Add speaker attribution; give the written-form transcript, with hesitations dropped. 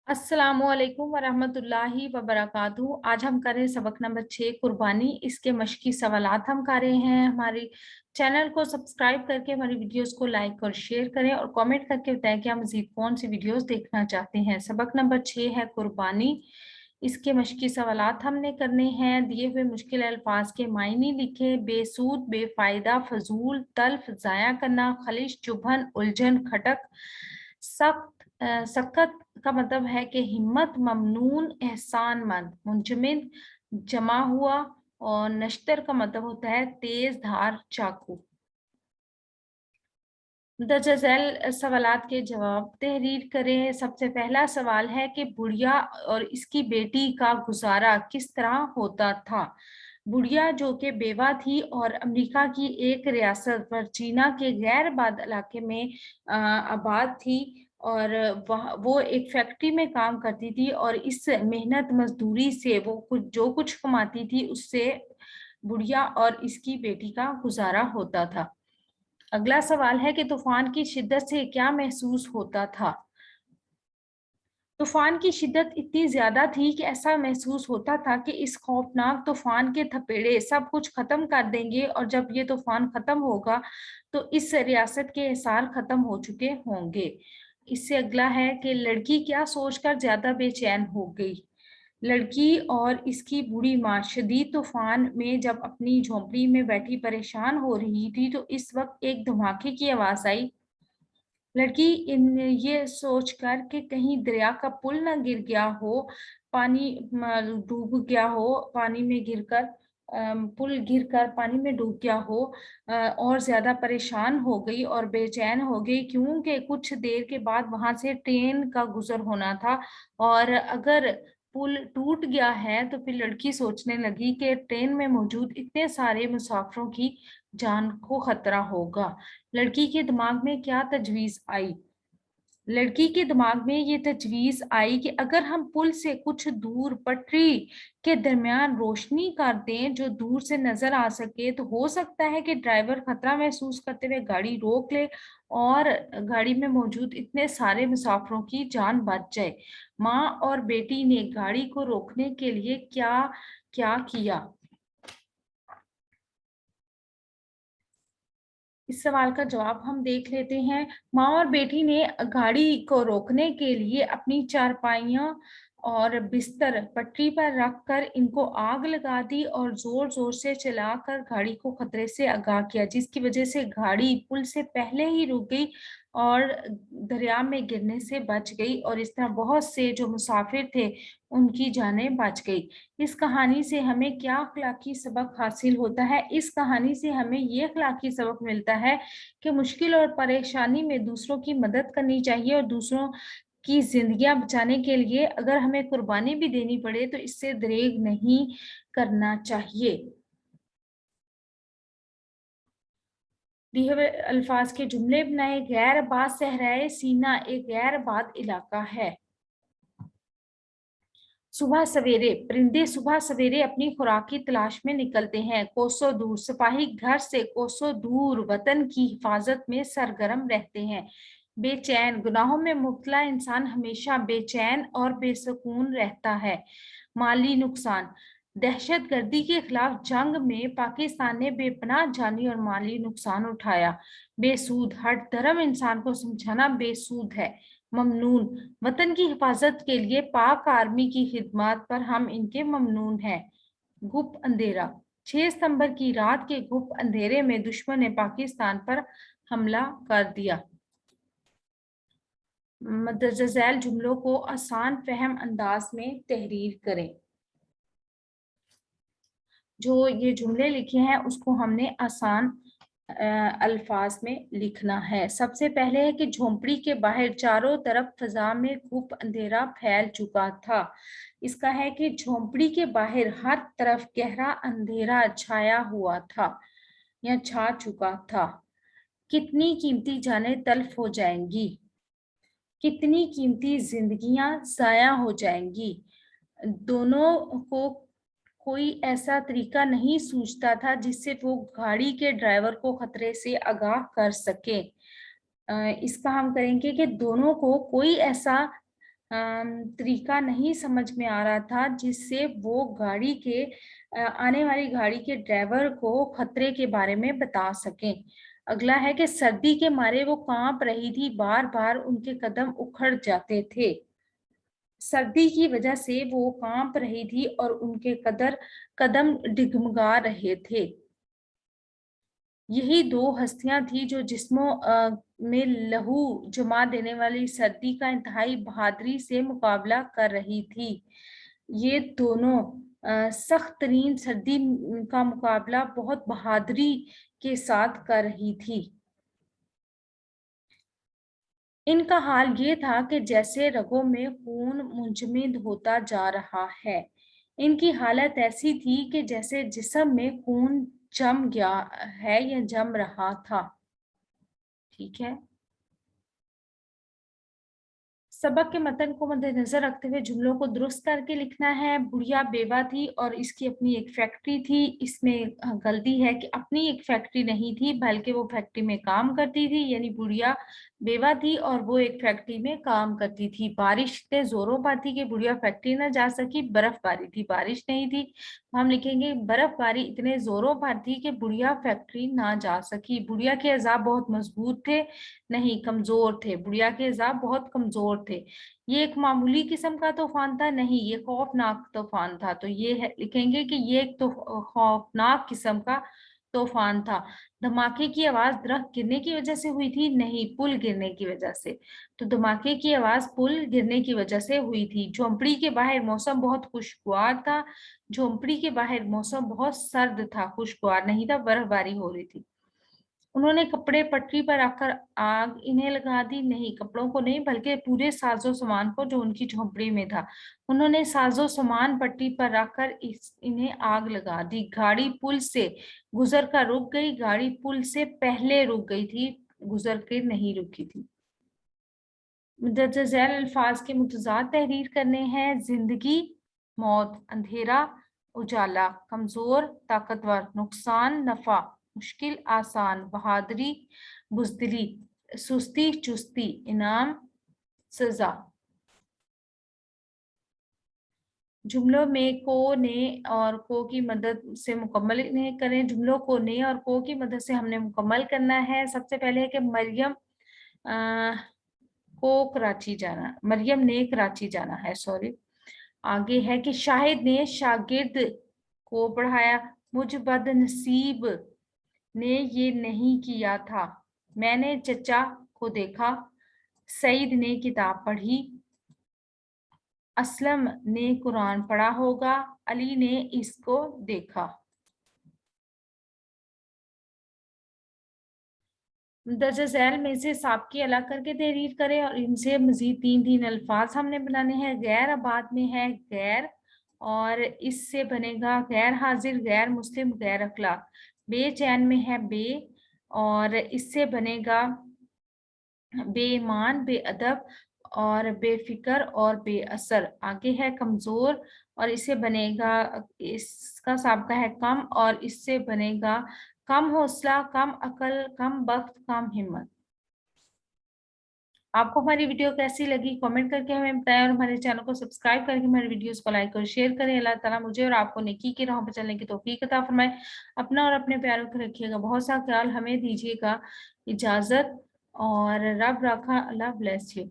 Speaker 1: अस्सलामुअलैकुम वरहमतुल्लाहि वबरकातुहू। आज हम कर रहे हैं सबक नंबर 6 कुर्बानी। इसके मश्की सवालात हम कर रहे हैं। हमारे चैनल को सब्सक्राइब करके हमारी वीडियोस को लाइक और शेयर करें और कमेंट करके बताएं कि हम मज़ीद कौन सी वीडियोस देखना चाहते हैं। सबक नंबर 6 है कुर्बानी। इसके मश्की सवालात हमने करने हैं। दिए हुए मुश्किल अल्फाज के मायने लिखे। बेसूद, बेफायदा, फजूल, तल्फ, ज़ाया करना, खलिश, चुभन, उलझन, खटक। सख्त का मतलब है कि हिम्मत, ममनून, एहसानमंद, मुंजमद, जमा हुआ। और नश्तर का मतलब होता है तेज धार चाकू। दर्ज झैल सवालात के जवाब तहरीर करें। सबसे पहला सवाल है कि बुढ़िया और इसकी बेटी का गुजारा किस तरह होता था। बुढ़िया जो कि बेवा थी और अमेरिका की एक रियासत वर्जीनिया के गैर आबाद इलाके में आबाद थी और वो एक फैक्ट्री में काम करती थी और इस मेहनत मजदूरी से वो जो कुछ कमाती थी उससे बुढ़िया और इसकी बेटी का गुजारा होता था। अगला सवाल है कि तूफान की शिद्दत से क्या महसूस होता था। तूफान की शिद्दत इतनी ज्यादा थी कि ऐसा महसूस होता था कि इस खौफनाक तूफान के थपेड़े सब कुछ खत्म कर देंगे और जब ये तूफान खत्म होगा तो इस रियासत के हिसार खत्म हो चुके होंगे। इससे अगला है कि लड़की क्या सोचकर ज्यादा बेचैन हो गई। लड़की और इसकी बूढ़ी माँ शदीद तूफान में जब अपनी झोंपड़ी में बैठी परेशान हो रही थी तो इस वक्त एक धमाके की आवाज आई। लड़की इन ये सोचकर कि कहीं दरिया का पुल ना गिर गया हो, पानी डूब गया हो, पानी में गिरकर पुल गिरकर पानी में डूब गया हो, और ज्यादा परेशान हो गई और बेचैन हो गई क्योंकि कुछ देर के बाद वहां से ट्रेन का गुजर होना था और अगर पुल टूट गया है तो फिर लड़की सोचने लगी कि ट्रेन में मौजूद इतने सारे मुसाफिरों की जान को खतरा होगा। लड़की के दिमाग में क्या तजवीज आई। लड़की के दिमाग में ये तजवीज आई कि अगर हम पुल से कुछ दूर पटरी के दरमियान रोशनी कर दें जो दूर से नजर आ सके तो हो सकता है कि ड्राइवर खतरा महसूस करते हुए गाड़ी रोक ले और गाड़ी में मौजूद इतने सारे मुसाफिरों की जान बच जाए। माँ और बेटी ने गाड़ी को रोकने के लिए क्या क्या किया। इस सवाल का जवाब हम देख लेते हैं। माँ और बेटी ने गाड़ी को रोकने के लिए अपनी चारपाइयां और बिस्तर पटरी पर रखकर इनको आग लगा दी और जोर जोर से चलाकर गाड़ी को खतरे से आगाह किया जिसकी वजह से गाड़ी पुल से पहले ही रुक गई और दरिया में गिरने से बच गई और इस तरह बहुत से जो मुसाफिर थे उनकी जानें बच गई। इस कहानी से हमें क्या अखलाकी सबक हासिल होता है। इस कहानी से हमें ये अखलाकी सबक मिलता है कि मुश्किल और परेशानी में दूसरों की मदद करनी चाहिए और दूसरों की जिंदगियां बचाने के लिए अगर हमें कुर्बानी भी देनी पड़े तो इससे दरेग नहीं करना चाहिए। दिए हुए अल्फाज के जुमले बनाए। गैर आबाद सहराए सीना एक गैर आबाद इलाका है। सुबह सवेरे परिंदे सुबह सवेरे अपनी खुराक की तलाश में निकलते हैं। कोसों दूर सिपाही घर से कोसों दूर वतन की हिफाजत में सरगर्म रहते हैं। बेचैन गुनाहों में मुब्तला इंसान हमेशा बेचैन और बेसुकून रहता है। माली नुकसान दहशत गर्दी के खिलाफ जंग में पाकिस्तान ने बेपनाह जानी और माली नुकसान उठाया। बेसूद हर धर्म इंसान को समझाना बेसूद है। ममनून वतन की हिफाजत के लिए पाक आर्मी की खिदमत पर हम इनके ममनून हैं। गुप्त अंधेरा 6 सितंबर की रात के गुप्त अंधेरे में दुश्मन ने पाकिस्तान पर हमला कर दिया। मदरजा झैल जुमलों को आसान फहम अंदाज में तहरीर करें। जो ये जुमले लिखे हैं उसको हमने आसान अल्फाज में लिखना है। सबसे पहले है कि झोंपड़ी के बाहर चारों तरफ फजा में खूब अंधेरा फैल चुका था। इसका है कि झोंपड़ी के बाहर हर तरफ गहरा अंधेरा छाया हुआ था या छा चुका था। कितनी कीमती जानें तल्फ हो जाएंगी। कितनी कीमती जिंदगियां जाया हो जाएंगी। दोनों को कोई ऐसा तरीका नहीं सूझता था जिससे वो गाड़ी के ड्राइवर को खतरे से आगाह कर सके। इसका हम करेंगे कि दोनों को कोई ऐसा तरीका नहीं समझ में आ रहा था जिससे वो गाड़ी के आने वाली गाड़ी के ड्राइवर को खतरे के बारे में बता सकें। अगला है कि सर्दी के मारे वो कांप रही थी, बार बार उनके कदम उखड़ जाते थे। सर्दी की वजह से वो कांप रही थी और उनके कदम डिगमगा रहे थे। यही दो हस्तियां थी जो जिस्मों में लहू जमा देने वाली सर्दी का इंतहाई बहादुरी से मुकाबला कर रही थी। ये दोनों सख्त तरीन सर्दी का मुकाबला बहुत बहादुरी के साथ कर रही थी। इनका हाल ये था कि जैसे रगों में खून मुंजमद होता जा रहा है। इनकी हालत ऐसी थी कि जैसे जिस्म में खून जम गया है या जम रहा था। ठीक है। सबक के मतन को मद्देनजर रखते हुए जुमलों को दुरुस्त करके लिखना है। बुढ़िया बेवा थी और इसकी अपनी एक फैक्ट्री थी। इसमें गलती है कि अपनी एक फैक्ट्री नहीं थी बल्कि वो फैक्ट्री में काम करती थी, यानी बुढ़िया बेवा थी और वो एक फैक्ट्री में काम करती थी। बारिश इतने जोरों पर थी कि बुढ़िया फैक्ट्री ना जा सकी। बर्फबारी थी, बारिश नहीं थी। हम लिखेंगे बर्फबारी इतने जोरों पर थी कि बुढ़िया फैक्ट्री ना जा सकी। बुढ़िया के अज़ाब बहुत मजबूत थे, नहीं कमजोर थे। बुढ़िया के अज़ाब बहुत कमजोर थे। ये एक मामूली किस्म का तूफान था, नहीं ये खौफनाक तूफान था। तो ये लिखेंगे कि ये एक तो खौफनाक किस्म का तूफान था। धमाके की आवाज दरख्त गिरने की वजह से हुई थी, नहीं पुल गिरने की वजह से। तो धमाके की आवाज पुल गिरने की वजह से हुई थी। झोंपड़ी के बाहर मौसम बहुत खुशगवार था। झोंपड़ी के बाहर मौसम बहुत सर्द था, खुशगवार नहीं था, बर्फबारी हो रही थी। उन्होंने कपड़े पटरी पर रखकर आग इन्हें लगा दी, नहीं कपड़ों को नहीं बल्कि पूरे साजो सामान को जो उनकी झोंपड़ी में था। उन्होंने साजो सामान पटरी पर रखकर इन्हें आग लगा दी। गाड़ी पुल से गुजर कर रुक गई, गाड़ी पुल से पहले रुक गई थी, गुजर के नहीं रुकी थी। मुंदरजा झैल अल्फाज के मुतजाद तहरीर करने हैं। जिंदगी, मौत, अंधेरा, उजाला, कमजोर, ताकतवर, नुकसान, नफा, मुश्किल, आसान, बहादुरी, बुजदिली, सुस्ती, चुस्ती, इनाम, सजा। जुमलों में को, ने और को की मदद से मुकम्मल इन्हें करें। जुमलों को ने और को की मदद से हमने मुकम्मल करना है। सबसे पहले है कि मरियम को कराची जाना, मरियम ने कराची जाना है, सॉरी। आगे है कि शाहिद ने शागिर्द को पढ़ाया। मुझ बदनसीब ने ये नहीं किया था। मैंने चचा को देखा। सईद ने किताब पढ़ी। असलम ने कुरान पढ़ा होगा। अली ने इसको देखा। दर्ज झैल में से साबके अलग करके तहरीर करें और इनसे मजीद तीन तीन अल्फाज हमने बनाने हैं। गैर आबाद में है गैर, और इससे बनेगा गैर हाजिर, गैर मुस्लिम, गैर अखलाक। बेचैन में है बे, और इससे बनेगा बेईमान, बेअदब और बेफिक्र और बेअसर। आगे है कमजोर, और इसे बनेगा, इसका साबका है कम, और इससे बनेगा कम हौसला, कम अकल, कम बख्त, कम हिम्मत। आपको हमारी वीडियो कैसी लगी कमेंट करके हमें बताएं, और हमारे चैनल को सब्सक्राइब करके हमारी वीडियोस को लाइक और शेयर करें। अल्लाह ताला मुझे और आपको नेकी की राह पर चलने की तौफीक अता फरमाए। अपना और अपने प्यारों को रखिएगा बहुत सा ख्याल, हमें दीजिएगा इजाजत, और रब रखा, अल्लाह ब्लेस यू।